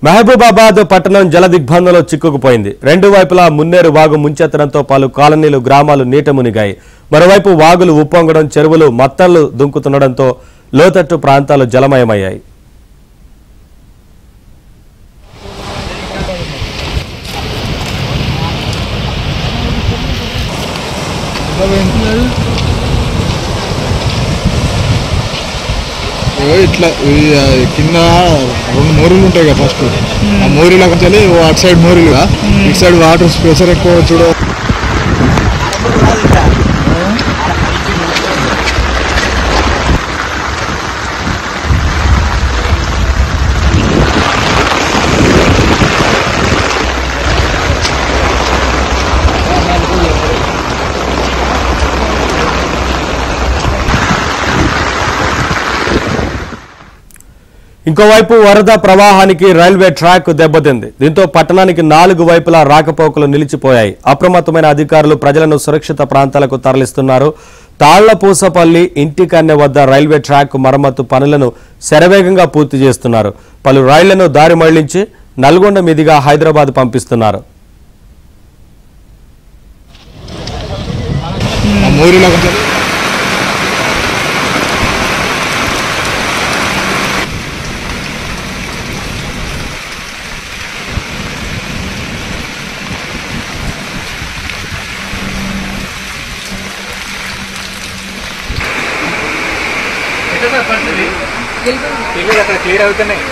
మహబూబాబాద్ పట్టణం జలదిగ్బంధంలో చిక్కుకుపోయింది. రెండు వైపులా మున్నేరు వాగు ముంచెత్తడంతో పలు కాలనీలు గ్రామాలు నీట మునిగాయి. మరోవైపు వాగులు ఉప్పొంగడం, చెరువులు మత్తళ్లు దుంకుతుండడంతో లోతట్టు ప్రాంతాలు జలమయమయ్యాయి. ఇట్లా కింద రెండు మోరీలు ఉంటాయి కదా, ఫస్ట్ ఆ మోరీలో కొంచెం అటు సైడ్ మోరీలుగా ఇటు సైడ్ వాటర్ ప్రెషర్ ఎక్కువ చూడ. ఇంకోవైపు వరద ప్రవాహానికి రైల్వే ట్రాక్ దెబ్బతింది. దీంతో పట్టణానికి 4 వైపులా రాకపోకలు నిలిచిపోయాయి. అప్రమత్తమైన అధికారులు ప్రజలను సురక్షిత ప్రాంతాలకు తరలిస్తున్నారు. తాళ్లపూసపల్లి ఇంటికన్నె వద్ద రైల్వే ట్రాక్ మరమ్మతు పనులను శరవేగంగా పూర్తి చేస్తున్నారు. పలు రైళ్లను దారి మళ్లించి నల్గొండ మీదుగా హైదరాబాద్ పంపిస్తున్నారు. క్లియర్ అవుతున్నాయి.